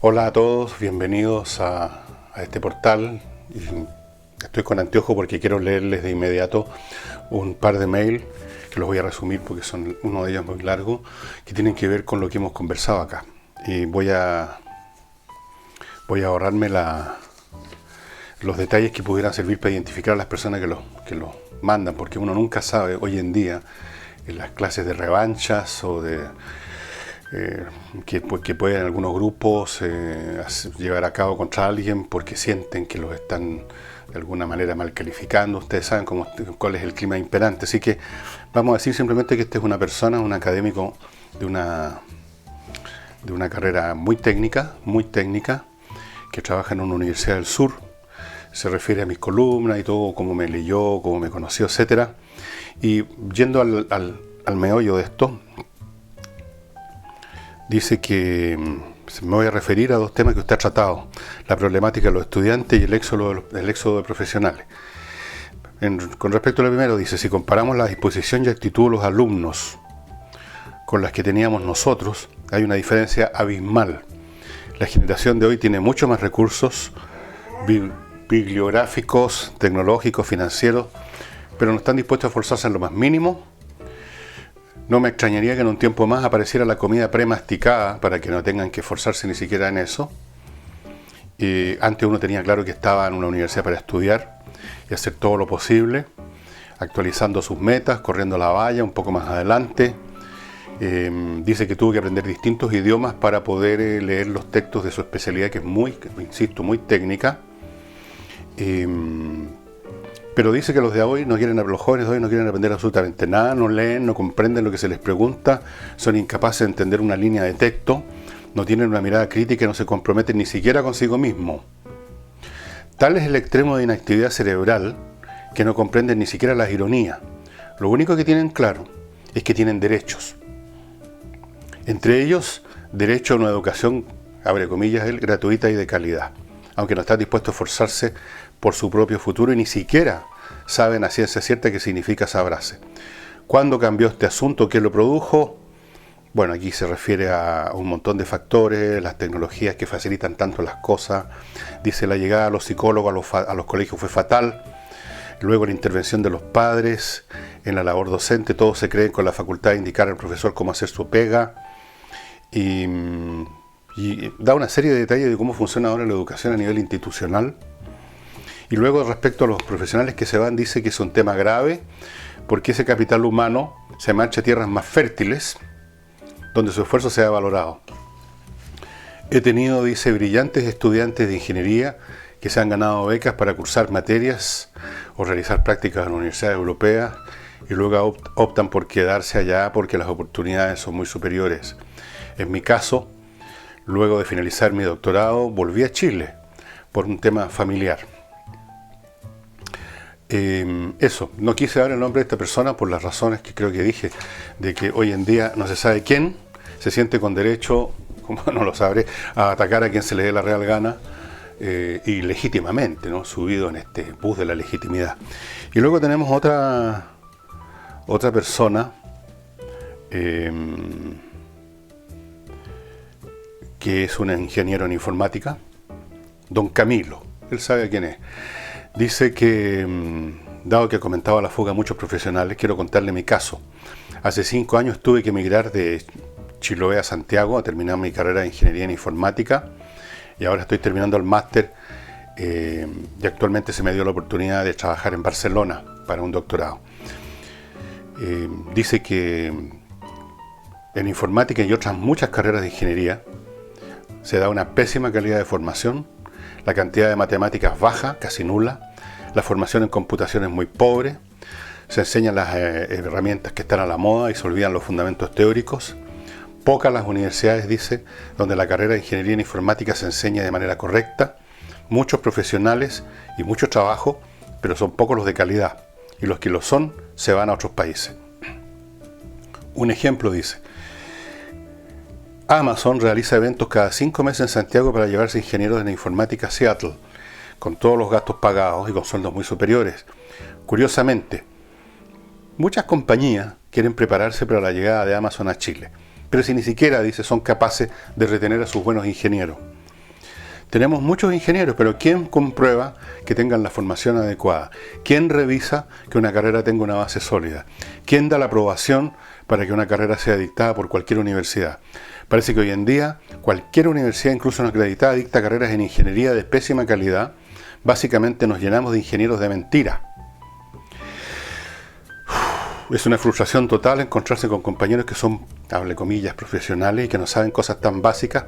Hola a todos, bienvenidos a este portal. Estoy con anteojo porque quiero leerles de inmediato un par de mails que los voy a resumir porque son uno de ellos muy largo, que tienen que ver con lo que hemos conversado acá. Y voy a ahorrarme los detalles que pudieran servir para identificar a las personas que los mandan, porque uno nunca sabe hoy en día en las clases de revanchas o de que pueden algunos grupos llevar a cabo contra alguien porque sienten que los están de alguna manera mal calificando. Ustedes saben cuál es el clima imperante, así que vamos a decir simplemente que este es una persona, un académico de una carrera muy técnica, que trabaja en una universidad del sur. Se refiere a mis columnas y todo, cómo me leyó, cómo me conoció, etc. Y yendo al meollo de esto, dice que me voy a referir a dos temas que usted ha tratado: la problemática de los estudiantes y el éxodo de profesionales. Con respecto a lo primero, dice: si comparamos la disposición y actitud de los alumnos con las que teníamos nosotros, hay una diferencia abismal. La generación de hoy tiene mucho más recursos bibliográficos, tecnológicos, financieros, pero no están dispuestos a esforzarse en lo más mínimo. No me extrañaría que en un tiempo más apareciera la comida premasticada para que no tengan que esforzarse ni siquiera en eso. Antes uno tenía claro que estaba en una universidad para estudiar y hacer todo lo posible, actualizando sus metas, corriendo la valla un poco más adelante. Dice que tuvo que aprender distintos idiomas para poder leer los textos de su especialidad, que es muy técnica. Pero dice que los jóvenes de hoy no quieren aprender absolutamente nada, no leen, no comprenden lo que se les pregunta, son incapaces de entender una línea de texto, no tienen una mirada crítica y no se comprometen ni siquiera consigo mismo. Tal es el extremo de inactividad cerebral que no comprenden ni siquiera las ironías. Lo único que tienen claro es que tienen derechos. Entre ellos, derecho a una educación, abre comillas, gratuita y de calidad, aunque no están dispuestos a esforzarse por su propio futuro y ni siquiera saben a ciencia cierta qué significa esa frase. ¿Cuándo cambió este asunto? ¿Qué lo produjo? Bueno, aquí se refiere a un montón de factores, las tecnologías que facilitan tanto las cosas. Dice: la llegada de los psicólogos a los colegios fue fatal. Luego la intervención de los padres en la labor docente. Todos se creen con la facultad de indicar al profesor cómo hacer su pega. Y da una serie de detalles de cómo funciona ahora la educación a nivel institucional. Y luego, respecto a los profesionales que se van, dice que es un tema grave porque ese capital humano se marcha a tierras más fértiles donde su esfuerzo sea valorado. He tenido, dice, brillantes estudiantes de ingeniería que se han ganado becas para cursar materias o realizar prácticas en universidades europeas y luego optan por quedarse allá porque las oportunidades son muy superiores. En mi caso, luego de finalizar mi doctorado, volví a Chile por un tema familiar. Eso, no quise dar el nombre de esta persona por las razones que creo que dije, de que hoy en día no se sabe quién se siente con derecho, como no lo sabré, a atacar a quien se le dé la real gana, y legítimamente, ¿no? Subido en este bus de la legitimidad. Y luego tenemos otra persona que es un ingeniero en informática, don Camilo, él sabe quién es. Dice que, dado que comentaba la fuga a muchos profesionales, quiero contarle mi caso. Hace 5 años tuve que emigrar de Chiloé a Santiago a terminar mi carrera de ingeniería en informática y ahora estoy terminando el máster y actualmente se me dio la oportunidad de trabajar en Barcelona para un doctorado. Dice que en informática y otras muchas carreras de ingeniería se da una pésima calidad de formación, la cantidad de matemáticas baja, casi nula, la formación en computación es muy pobre, se enseñan las herramientas que están a la moda y se olvidan los fundamentos teóricos. Pocas las universidades, dice, donde la carrera de ingeniería en informática se enseña de manera correcta, muchos profesionales y mucho trabajo, pero son pocos los de calidad, y los que lo son se van a otros países. Un ejemplo, dice: Amazon realiza eventos cada 5 meses en Santiago para llevarse ingenieros de informática a Seattle, con todos los gastos pagados y con sueldos muy superiores. Curiosamente, muchas compañías quieren prepararse para la llegada de Amazon a Chile. Pero si ni siquiera, dice, son capaces de retener a sus buenos ingenieros. Tenemos muchos ingenieros, pero ¿quién comprueba que tengan la formación adecuada? ¿Quién revisa que una carrera tenga una base sólida? ¿Quién da la aprobación para que una carrera sea dictada por cualquier universidad? Parece que hoy en día cualquier universidad, incluso no acreditada, dicta carreras en ingeniería de pésima calidad. Básicamente nos llenamos de ingenieros de mentira. Es una frustración total encontrarse con compañeros que son, hable comillas, profesionales y que no saben cosas tan básicas,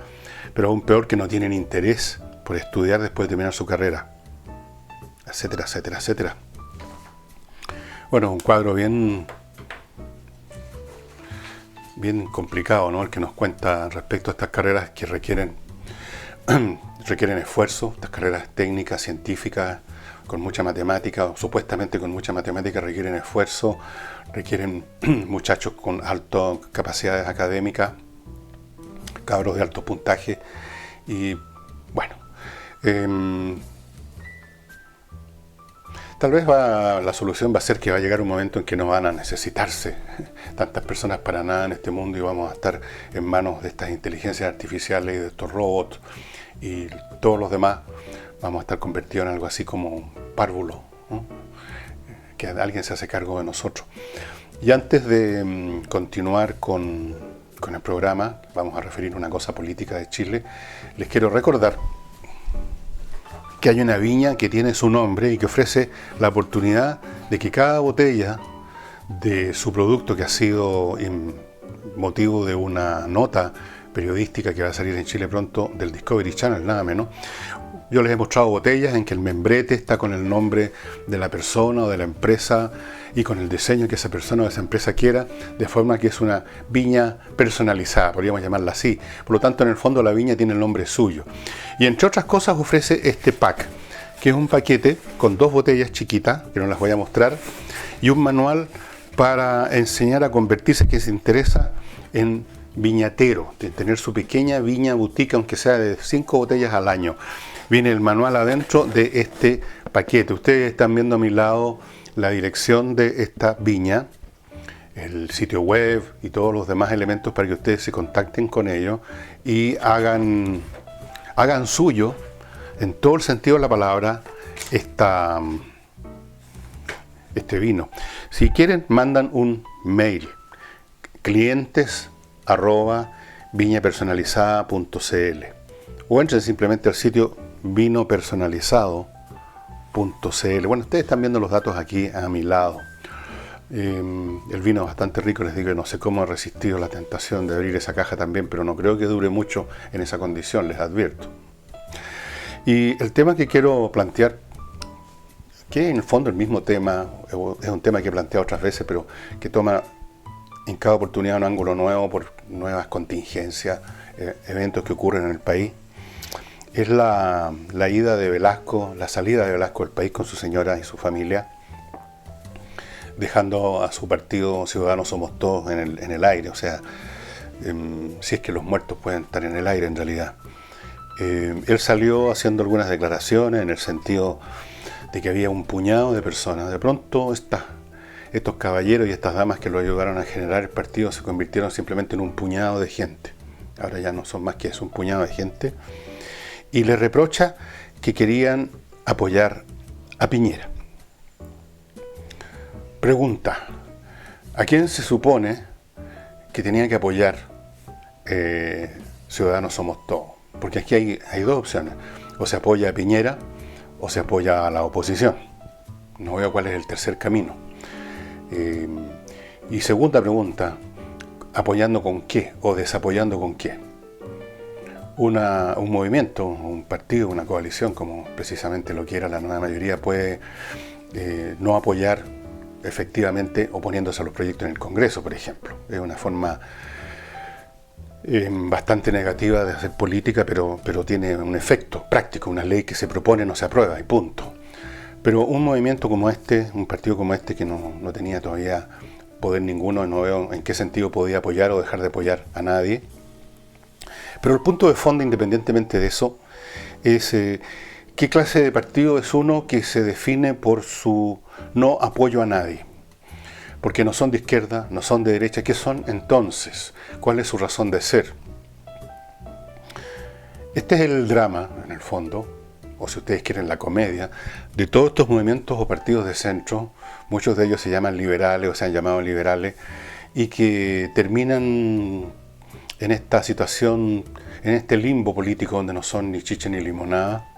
pero aún peor que no tienen interés por estudiar después de terminar su carrera, etcétera, etcétera, etcétera. Bueno, un cuadro bien complicado, ¿no? El que nos cuenta respecto a estas carreras que requieren esfuerzo, estas carreras técnicas, científicas, con mucha matemática, o supuestamente con mucha matemática, requieren esfuerzo, requieren muchachos con altas capacidades académicas, cabros de alto puntaje, y bueno, tal vez la solución va a ser que va a llegar un momento en que no van a necesitarse tantas personas para nada en este mundo y vamos a estar en manos de estas inteligencias artificiales y de estos robots y todos los demás. Vamos a estar convertidos en algo así como un párvulo, ¿no? Que alguien se hace cargo de nosotros. Y antes de continuar con el programa, vamos a referir una cosa política de Chile. Les quiero recordar que hay una viña que tiene su nombre y que ofrece la oportunidad de que cada botella de su producto, que ha sido motivo de una nota periodística que va a salir en Chile pronto del Discovery Channel, nada menos. Yo les he mostrado botellas en que el membrete está con el nombre de la persona o de la empresa y con el diseño que esa persona o esa empresa quiera, de forma que es una viña personalizada, podríamos llamarla así. Por lo tanto, en el fondo la viña tiene el nombre suyo. Y entre otras cosas ofrece este pack, que es un paquete con 2 botellas chiquitas, que no las voy a mostrar, y un manual para enseñar a convertirse, que se interesa, en viñatero, de tener su pequeña viña boutique, aunque sea de 5 botellas al año. Viene el manual adentro de este paquete. Ustedes están viendo a mi lado la dirección de esta viña, el sitio web y todos los demás elementos para que ustedes se contacten con ellos y hagan suyo, en todo el sentido de la palabra, este vino. Si quieren, mandan un mail, clientes@viñapersonalizada.cl, o entren simplemente al sitio vinopersonalizado.cl. Bueno, ustedes están viendo los datos aquí a mi lado. El vino es bastante rico, les digo, no sé cómo he resistido la tentación de abrir esa caja también, pero no creo que dure mucho en esa condición, les advierto. Y el tema que quiero plantear, que en el fondo el mismo tema, es un tema que he planteado otras veces, pero que toma en cada oportunidad un ángulo nuevo por nuevas contingencias, eventos que ocurren en el país, es la ida de Velasco, la salida de Velasco del país con su señora y su familia, dejando a su partido Ciudadanos Somos Todos en el aire, o sea, si es que los muertos pueden estar en el aire en realidad. Él salió haciendo algunas declaraciones en el sentido de que había un puñado de personas. De pronto estos caballeros y estas damas que lo ayudaron a generar el partido se convirtieron simplemente en un puñado de gente. Ahora ya no son más que eso, un puñado de gente. Y le reprocha que querían apoyar a Piñera. Pregunta, ¿a quién se supone que tenía que apoyar Ciudadanos Somos Todos? Porque aquí hay 2 opciones, o se apoya a Piñera o se apoya a la oposición. No veo cuál es el tercer camino. Y segunda pregunta, ¿apoyando con qué o desapoyando con qué? Un movimiento, un partido, una coalición, como precisamente lo quiera la nueva mayoría, puede no apoyar efectivamente oponiéndose a los proyectos en el Congreso, por ejemplo. Es una forma bastante negativa de hacer política, pero tiene un efecto práctico. Una ley que se propone no se aprueba y punto. Pero un movimiento como este, un partido como este que no tenía todavía poder ninguno, no veo en qué sentido podía apoyar o dejar de apoyar a nadie. Pero el punto de fondo, independientemente de eso, es qué clase de partido es uno que se define por su no apoyo a nadie. porque no son de izquierda, no son de derecha. ¿Qué son entonces? ¿Cuál es su razón de ser? Este es el drama, en el fondo, o si ustedes quieren la comedia, de todos estos movimientos o partidos de centro. Muchos de ellos se llaman liberales o se han llamado liberales, y que terminan en esta situación, en este limbo político donde no son ni chicha ni limonada.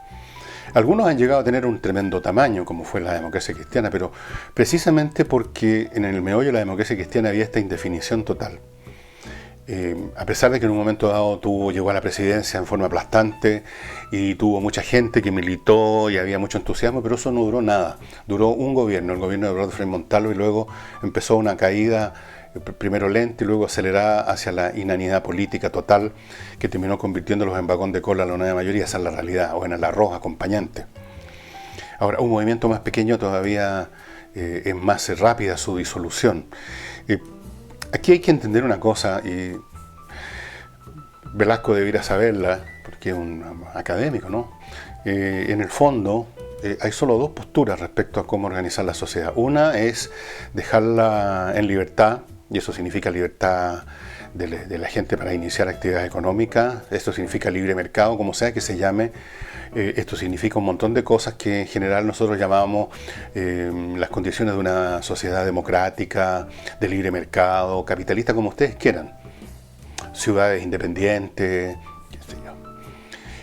Algunos han llegado a tener un tremendo tamaño, como fue la democracia cristiana, pero precisamente porque en el meollo de la democracia cristiana había esta indefinición total. A pesar de que en un momento dado llegó a la presidencia en forma aplastante y tuvo mucha gente que militó y había mucho entusiasmo, pero eso no duró nada. Duró un gobierno, el gobierno de Eduardo Frei Montalva, y luego empezó una caída, primero lenta y luego acelerada hacia la inanidad política total, que terminó convirtiéndolos en vagón de cola a la nueva mayoría. Esa es la realidad, o en el arroz acompañante. Ahora, un movimiento más pequeño todavía es más rápida su disolución. Aquí hay que entender una cosa, y Velasco debiera saberla, porque es un académico, ¿no? En el fondo, hay solo dos posturas respecto a cómo organizar la sociedad. Una es dejarla en libertad, y eso significa libertad de la gente para iniciar actividades económicas. Esto significa libre mercado, como sea que se llame. Esto significa un montón de cosas que en general nosotros llamamos las condiciones de una sociedad democrática, de libre mercado, capitalista, como ustedes quieran. Ciudades independientes, qué sé yo.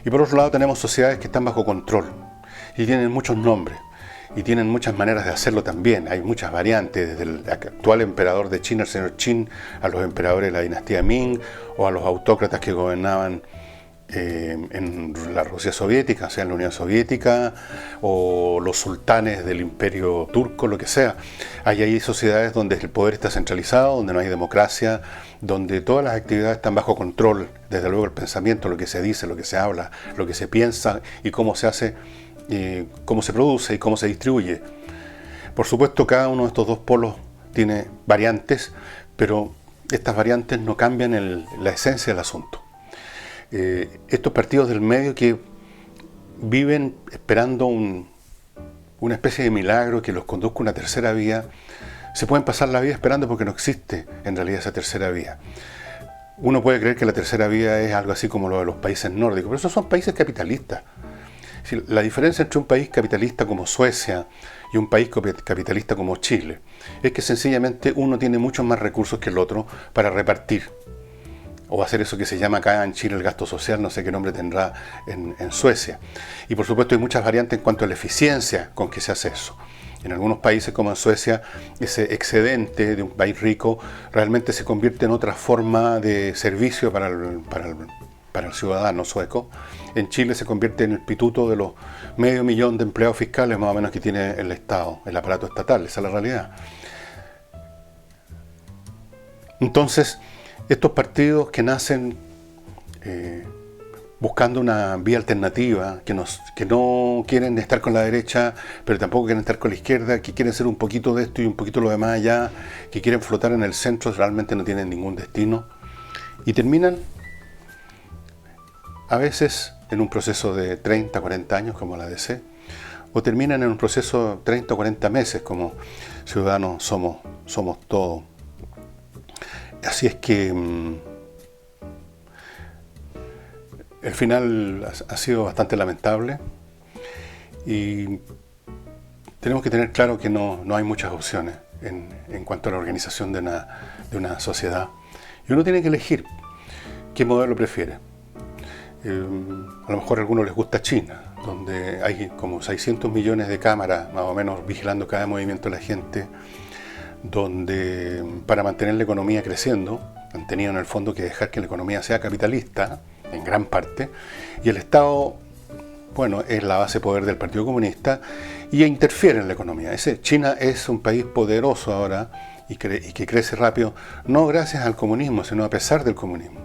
Y por otro lado tenemos sociedades que están bajo control y tienen muchos nombres y tienen muchas maneras de hacerlo también. Hay muchas variantes, desde el actual emperador de China, el señor Qin, a los emperadores de la dinastía Ming, o a los autócratas que gobernaban en la Rusia soviética, o sea, en la Unión Soviética, o los sultanes del imperio turco, lo que sea. Hay sociedades donde el poder está centralizado, donde no hay democracia, donde todas las actividades están bajo control, desde luego el pensamiento, lo que se dice, lo que se habla, lo que se piensa y cómo se hace, cómo se produce y cómo se distribuye. Por supuesto, cada uno de estos dos polos tiene variantes, pero estas variantes no cambian la esencia del asunto. Estos partidos del medio que viven esperando una especie de milagro que los conduzca a una tercera vía, se pueden pasar la vida esperando porque no existe en realidad esa tercera vía. Uno puede creer que la tercera vía es algo así como lo de los países nórdicos, pero esos son países capitalistas. La diferencia entre un país capitalista como Suecia y un país capitalista como Chile es que sencillamente uno tiene muchos más recursos que el otro para repartir, o hacer eso que se llama acá en Chile el gasto social, no sé qué nombre tendrá en Suecia. Y por supuesto hay muchas variantes en cuanto a la eficiencia con que se hace eso. En algunos países como en Suecia, ese excedente de un país rico realmente se convierte en otra forma de servicio para el ciudadano sueco. En Chile se convierte en el pituto de los 500.000 de empleados fiscales más o menos que tiene el Estado, el aparato estatal. Esa es la realidad. Entonces, estos partidos que nacen buscando una vía alternativa, que no quieren estar con la derecha, pero tampoco quieren estar con la izquierda, que quieren ser un poquito de esto y un poquito lo demás allá, que quieren flotar en el centro, realmente no tienen ningún destino, y terminan a veces en un proceso de 30, 40 años como la DC, o terminan en un proceso de 30 o 40 meses como ciudadanos somos todos. Así es que el final ha sido bastante lamentable y tenemos que tener claro que no hay muchas opciones en cuanto a la organización de una sociedad. Y uno tiene que elegir qué modelo prefiere. A lo mejor a algunos les gusta China, donde hay como 600 millones de cámaras más o menos vigilando cada movimiento de la gente, donde para mantener la economía creciendo han tenido en el fondo que dejar que la economía sea capitalista en gran parte, y el Estado, bueno, es la base de poder del Partido Comunista y interfiere en la economía. China es un país poderoso ahora y que crece rápido, no gracias al comunismo, sino a pesar del comunismo,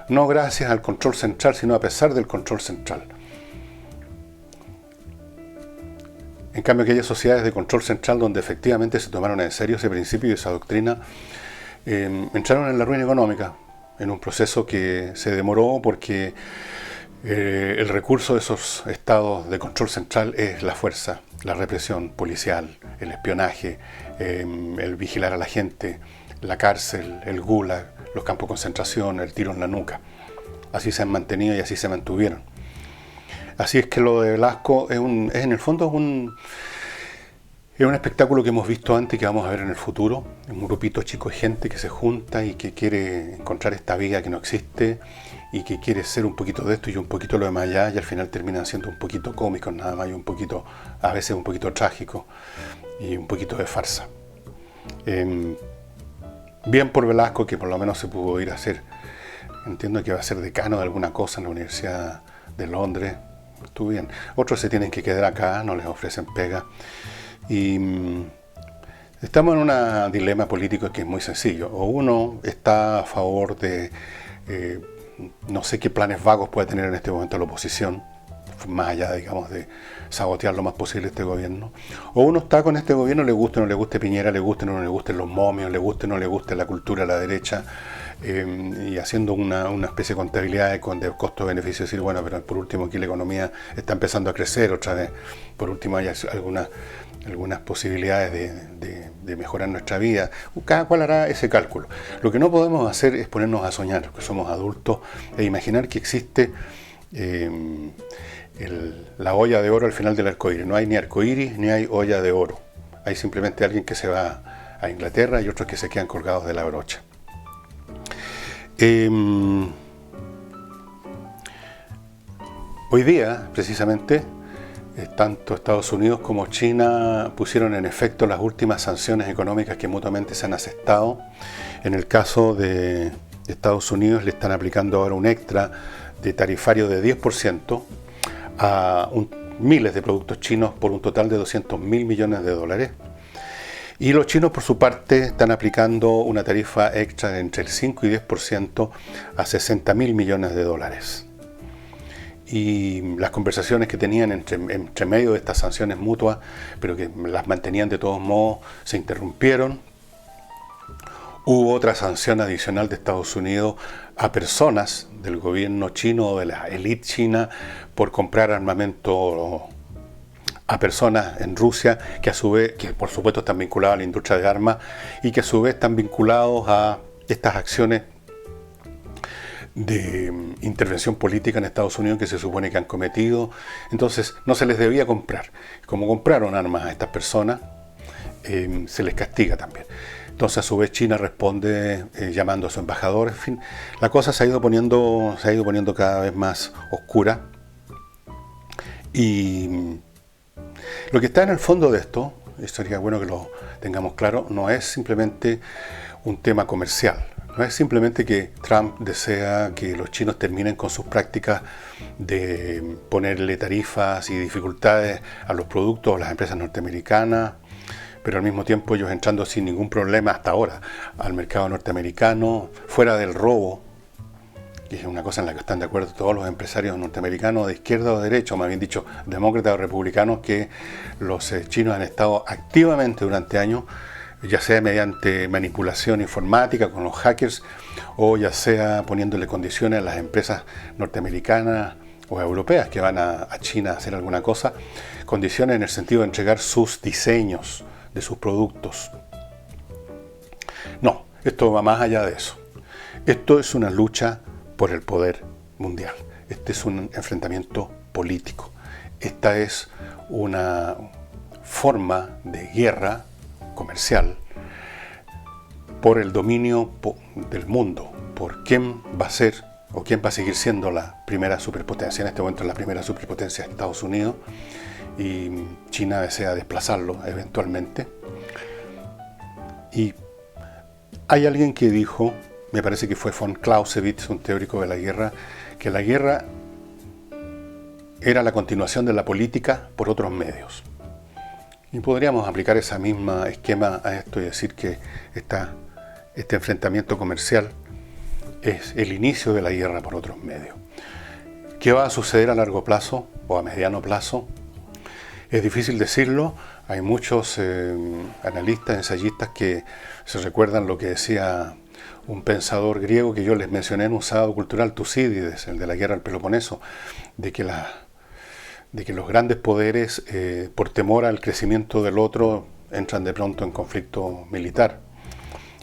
no gracias al control central, sino a pesar del control central. En cambio, aquellas sociedades de control central donde efectivamente se tomaron en serio ese principio y esa doctrina, entraron en la ruina económica, en un proceso que se demoró porque El recurso de esos estados de control central es la fuerza, la represión policial, el espionaje, el vigilar a la gente, la cárcel, el gulag, los campos de concentración, el tiro en la nuca. Así se han mantenido y así se mantuvieron. Así es que lo de Velasco es en el fondo es un espectáculo que hemos visto antes y que vamos a ver en el futuro. Un grupito chico de gente que se junta y que quiere encontrar esta vida que no existe y que quiere ser un poquito de esto y un poquito lo demás allá, y al final terminan siendo un poquito cómicos nada más y un poquito, a veces un poquito trágicos y un poquito de farsa. Bien por Velasco, que por lo menos se pudo ir a hacer. Entiendo que va a ser decano de alguna cosa en la Universidad de Londres. Estuvo bien. Otros se tienen que quedar acá, no les ofrecen pega. Y estamos en un dilema político que es muy sencillo. O uno está a favor de no sé qué planes vagos puede tener en este momento la oposición, más allá, digamos, de sabotear lo más posible este gobierno. O uno está con este gobierno, le guste o no le guste Piñera, le guste o no le gusten los momios, le guste o no le guste la cultura a la derecha, y haciendo una especie de contabilidad de costo-beneficio, decir, bueno, pero por último aquí la economía está empezando a crecer otra vez, por último hay algunas posibilidades de mejorar nuestra vida. Cada cual hará ese cálculo. Lo que no podemos hacer es ponernos a soñar, porque somos adultos, e imaginar que existe la olla de oro al final del arcoíris. No hay ni arcoíris ni hay olla de oro. Hay simplemente alguien que se va a Inglaterra y otros que se quedan colgados de la brocha. Hoy día, precisamente, tanto Estados Unidos como China pusieron en efecto las últimas sanciones económicas que mutuamente se han aceptado. En el caso de Estados Unidos le están aplicando ahora un extra de tarifario de 10% a miles de productos chinos por un total de 200.000 millones de dólares. Y los chinos, por su parte, están aplicando una tarifa extra de entre el 5 y 10% a 60.000 millones de dólares. Y las conversaciones que tenían entre medio de estas sanciones mutuas, pero que las mantenían de todos modos, se interrumpieron. Hubo otra sanción adicional de Estados Unidos a personas del gobierno chino o de la élite china por comprar armamento a personas en Rusia que a su vez, que por supuesto están vinculados a la industria de armas y que a su vez están vinculados a estas acciones de intervención política en Estados Unidos que se supone que han cometido. Entonces no se les debía comprar. Como compraron armas a estas personas, se les castiga también. Entonces a su vez China responde llamando a su embajador. En fin, la cosa se ha ido poniendo cada vez más oscura. Y lo que está en el fondo de esto sería bueno que lo tengamos claro, no es simplemente un tema comercial. No es simplemente que Trump desea que los chinos terminen con sus prácticas de ponerle tarifas y dificultades a los productos o las empresas norteamericanas, pero al mismo tiempo ellos entrando sin ningún problema hasta ahora al mercado norteamericano, fuera del robo, que es una cosa en la que están de acuerdo todos los empresarios norteamericanos de izquierda o de derecha, o más bien dicho, demócratas o republicanos, que los chinos han estado activamente durante años, ya sea mediante manipulación informática con los hackers, o ya sea poniéndole condiciones a las empresas norteamericanas o europeas que van a China a hacer alguna cosa, condiciones en el sentido de entregar sus diseños de sus productos. No, esto va más allá de eso. Esto es una lucha por el poder mundial. Este es un enfrentamiento político. Esta es una forma de guerra comercial por el dominio del mundo, por quién va a ser o quién va a seguir siendo la primera superpotencia. En este momento es la primera superpotencia de Estados Unidos y China desea desplazarlo eventualmente. Y hay alguien que dijo, me parece que fue von Clausewitz, un teórico de la guerra, que la guerra era la continuación de la política por otros medios. Y podríamos aplicar ese mismo esquema a esto y decir que este enfrentamiento comercial es el inicio de la guerra por otros medios. ¿Qué va a suceder a largo plazo o a mediano plazo? Es difícil decirlo. Hay muchos analistas, ensayistas que se recuerdan lo que decía un pensador griego que yo les mencioné en un sábado cultural, Tucídides, el de la guerra del Peloponeso, de que los grandes poderes, por temor al crecimiento del otro, entran de pronto en conflicto militar.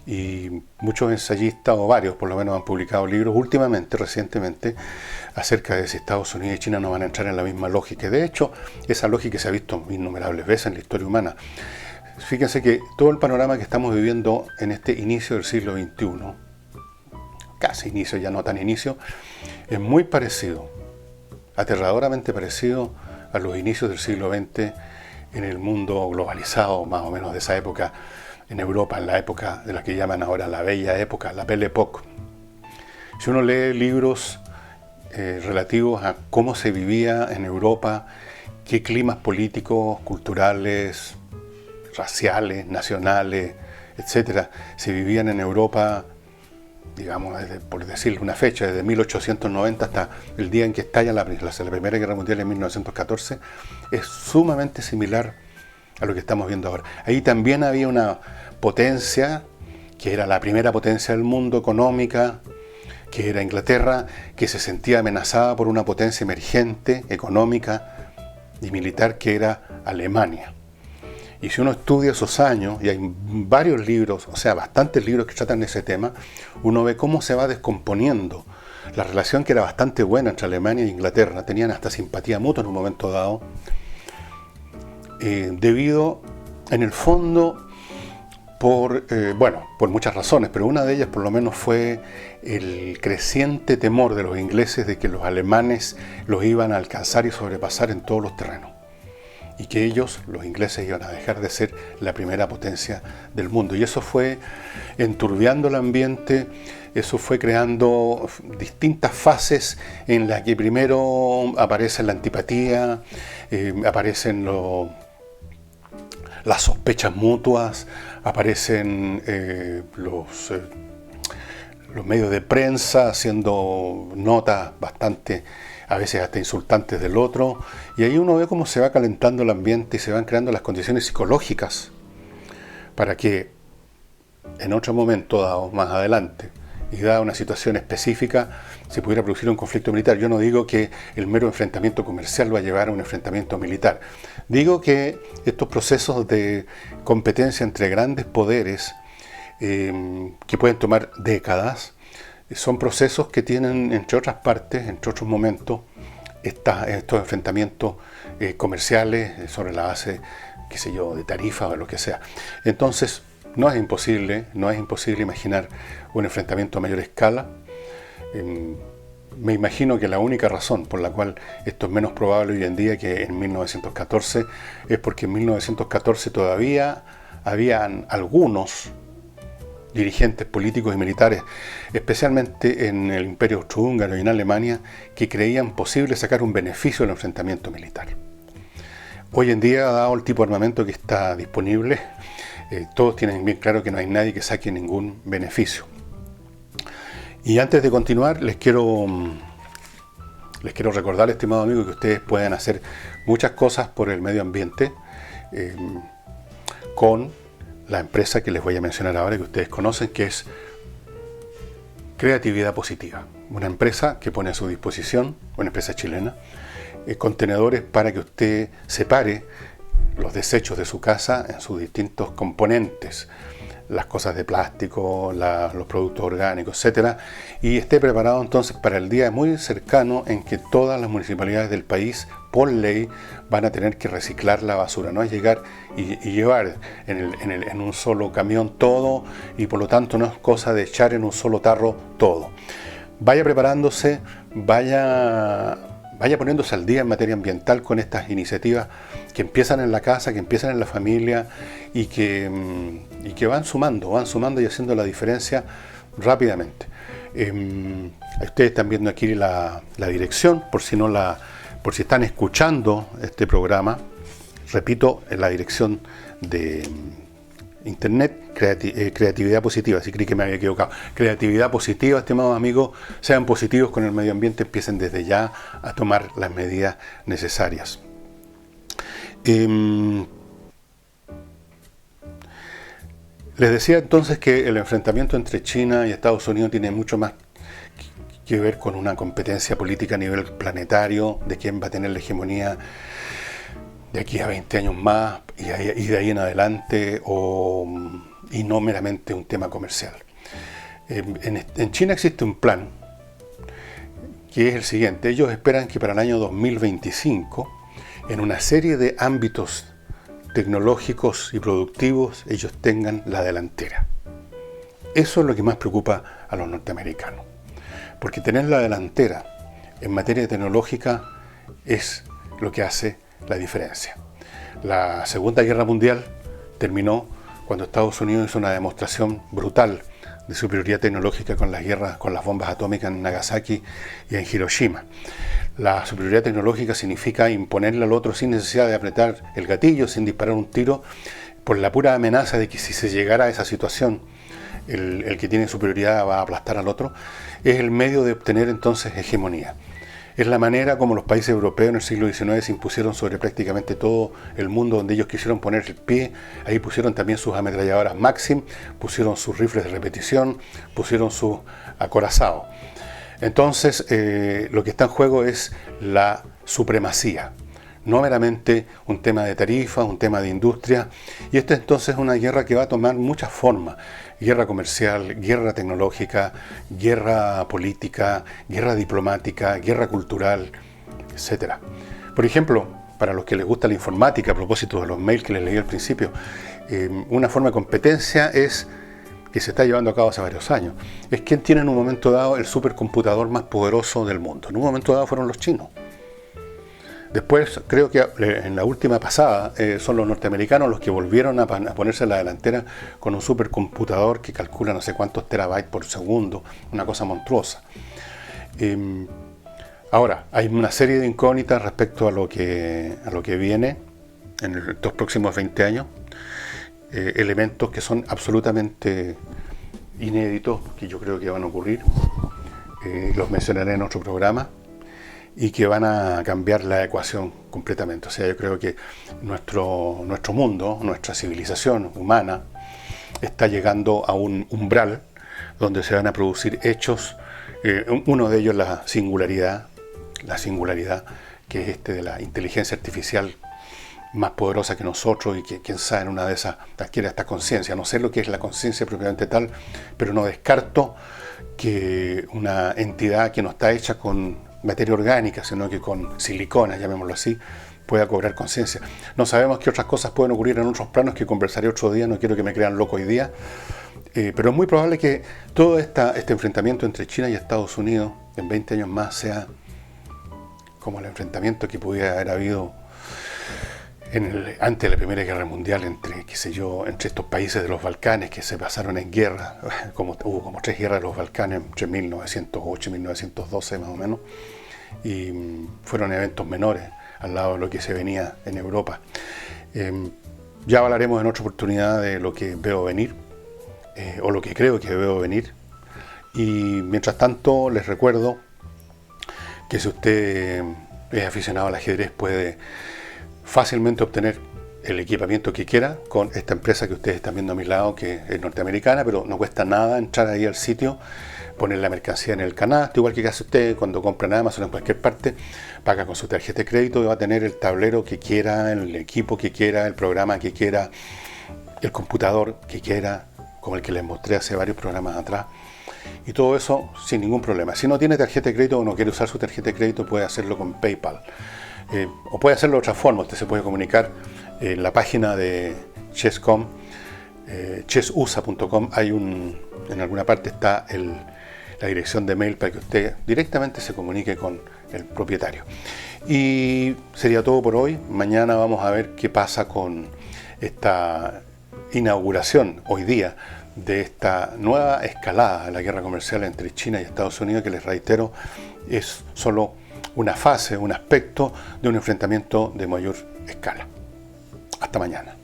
Y muchos ensayistas, o varios por lo menos, han publicado libros recientemente, acerca de si Estados Unidos y China no van a entrar en la misma lógica. De hecho, esa lógica se ha visto innumerables veces en la historia humana. Fíjense que todo el panorama que estamos viviendo en este inicio del siglo XXI, casi inicio, ya no tan inicio, es muy parecido, aterradoramente parecido a los inicios del siglo XX en el mundo globalizado, más o menos de esa época, en Europa, en la época de la que llaman ahora la Bella Época, la Belle Époque. Si uno lee libros relativos a cómo se vivía en Europa, qué climas políticos, culturales, raciales, nacionales, etcétera, se vivían en Europa, digamos, por decirle una fecha, desde 1890 hasta el día en que estalla la Primera Guerra Mundial en 1914, es sumamente similar a lo que estamos viendo ahora. Ahí también había una potencia, que era la primera potencia del mundo económica, que era Inglaterra, que se sentía amenazada por una potencia emergente, económica y militar, que era Alemania. Y si uno estudia esos años, y hay varios libros, o sea, bastantes libros que tratan ese tema, uno ve cómo se va descomponiendo la relación, que era bastante buena entre Alemania e Inglaterra. Tenían hasta simpatía mutua en un momento dado, debido, en el fondo, por muchas razones, pero una de ellas por lo menos fue el creciente temor de los ingleses de que los alemanes los iban a alcanzar y sobrepasar en todos los terrenos, y que ellos, los ingleses, iban a dejar de ser la primera potencia del mundo. Y eso fue enturbiando el ambiente, eso fue creando distintas fases en las que primero aparece la antipatía, aparecen las sospechas mutuas, aparecen los medios de prensa haciendo notas bastante, a veces hasta insultantes del otro, y ahí uno ve cómo se va calentando el ambiente y se van creando las condiciones psicológicas para que en otro momento dado, más adelante, y dada una situación específica, se pudiera producir un conflicto militar. Yo no digo que el mero enfrentamiento comercial va a llevar a un enfrentamiento militar. Digo que estos procesos de competencia entre grandes poderes, que pueden tomar décadas, son procesos que tienen, entre otras partes, entre otros momentos, estos enfrentamientos comerciales sobre la base, qué sé yo, de tarifas o de lo que sea. Entonces, no es imposible imaginar un enfrentamiento a mayor escala. Me imagino que la única razón por la cual esto es menos probable hoy en día que en 1914 es porque en 1914 todavía habían algunos dirigentes políticos y militares, especialmente en el Imperio Austrohúngaro y en Alemania, que creían posible sacar un beneficio del enfrentamiento militar. Hoy en día, dado el tipo de armamento que está disponible, todos tienen bien claro que no hay nadie que saque ningún beneficio. Y antes de continuar, les quiero recordar, estimado amigo, que ustedes pueden hacer muchas cosas por el medio ambiente con la empresa que les voy a mencionar ahora, que ustedes conocen, que es Creatividad Positiva. Una empresa que pone a su disposición, una empresa chilena, contenedores para que usted separe los desechos de su casa en sus distintos componentes, las cosas de plástico, los productos orgánicos, etcétera, y esté preparado entonces para el día muy cercano en que todas las municipalidades del país, por ley, van a tener que reciclar la basura. No es llegar y llevar en un solo camión todo, y por lo tanto no es cosa de echar en un solo tarro todo. Vaya preparándose, vaya poniéndose al día en materia ambiental con estas iniciativas que empiezan en la casa, que empiezan en la familia y que van sumando y haciendo la diferencia rápidamente. Ustedes están viendo aquí la dirección, por si están escuchando este programa. Repito, en la dirección de internet, Creatividad Positiva, si creí que me había equivocado. Creatividad Positiva, estimados amigos, sean positivos con el medio ambiente, empiecen desde ya a tomar las medidas necesarias. Les decía entonces que el enfrentamiento entre China y Estados Unidos tiene mucho más que ver con una competencia política a nivel planetario, de quién va a tener la hegemonía de aquí a 20 años más y de ahí en adelante, y no meramente un tema comercial. En China existe un plan que es el siguiente. Ellos esperan que para el año 2025, en una serie de ámbitos tecnológicos y productivos, ellos tengan la delantera. Eso es lo que más preocupa a los norteamericanos, porque tener la delantera en materia tecnológica es lo que hace la diferencia. La Segunda Guerra Mundial terminó cuando Estados Unidos hizo una demostración brutal de superioridad tecnológica con las guerras, con las bombas atómicas en Nagasaki y en Hiroshima. La superioridad tecnológica significa imponerle al otro sin necesidad de apretar el gatillo, sin disparar un tiro, por la pura amenaza de que si se llegara a esa situación, el que tiene superioridad va a aplastar al otro. Es el medio de obtener entonces hegemonía. Es la manera como los países europeos en el siglo XIX se impusieron sobre prácticamente todo el mundo donde ellos quisieron poner el pie. Ahí pusieron también sus ametralladoras Maxim, pusieron sus rifles de repetición, pusieron sus acorazados. Entonces, lo que está en juego es la supremacía, no meramente un tema de tarifas, un tema de industria. Y esta entonces es una guerra que va a tomar muchas formas. Guerra comercial, guerra tecnológica, guerra política, guerra diplomática, guerra cultural, etc. Por ejemplo, para los que les gusta la informática, a propósito de los mails que les leí al principio, una forma de competencia es que se está llevando a cabo hace varios años. Es quién tiene en un momento dado el supercomputador más poderoso del mundo. En un momento dado fueron los chinos. Después, creo que en la última pasada, son los norteamericanos los que volvieron a ponerse en la delantera con un supercomputador que calcula no sé cuántos terabytes por segundo, una cosa monstruosa. Ahora, hay una serie de incógnitas respecto a lo que viene en estos próximos 20 años, elementos que son absolutamente inéditos, que yo creo que van a ocurrir, los mencionaré en otro programa, y que van a cambiar la ecuación completamente. O sea, yo creo que nuestro mundo, nuestra civilización humana, está llegando a un umbral donde se van a producir hechos, uno de ellos la singularidad, que es de la inteligencia artificial más poderosa que nosotros, y que quién sabe en una de esas adquiere esta conciencia. No sé lo que es la conciencia propiamente tal, pero no descarto que una entidad que no está hecha con materia orgánica, sino que con silicona, llamémoslo así, pueda cobrar conciencia. No sabemos qué otras cosas pueden ocurrir en otros planos, que conversaré otro día, no quiero que me crean loco hoy día, pero es muy probable que todo este enfrentamiento entre China y Estados Unidos en 20 años más sea como el enfrentamiento que pudiera haber habido antes de la Primera Guerra Mundial entre estos países de los Balcanes que se pasaron en guerra, hubo como 3 guerras de los Balcanes entre 1908 y 1912 más o menos, y fueron eventos menores al lado de lo que se venía en Europa. Ya hablaremos en otra oportunidad de lo que veo venir, o lo que creo que veo venir, y mientras tanto les recuerdo que si usted es aficionado al ajedrez puede fácilmente obtener el equipamiento que quiera con esta empresa que ustedes están viendo a mi lado, que es norteamericana, pero no cuesta nada entrar ahí al sitio, poner la mercancía en el canasto, igual que hace usted cuando compra en Amazon, en cualquier parte, paga con su tarjeta de crédito y va a tener el tablero que quiera, el equipo que quiera, el programa que quiera, el computador que quiera, como el que les mostré hace varios programas atrás, y todo eso sin ningún problema. Si no tiene tarjeta de crédito o no quiere usar su tarjeta de crédito, puede hacerlo con PayPal. O puede hacerlo de otra forma. Usted se puede comunicar en la página de Chess.com, chessusa.com. En alguna parte está la dirección de mail para que usted directamente se comunique con el propietario. Y sería todo por hoy. Mañana vamos a ver qué pasa con esta inauguración hoy día de esta nueva escalada de la guerra comercial entre China y Estados Unidos, que les reitero, es solo una fase, un aspecto de un enfrentamiento de mayor escala. Hasta mañana.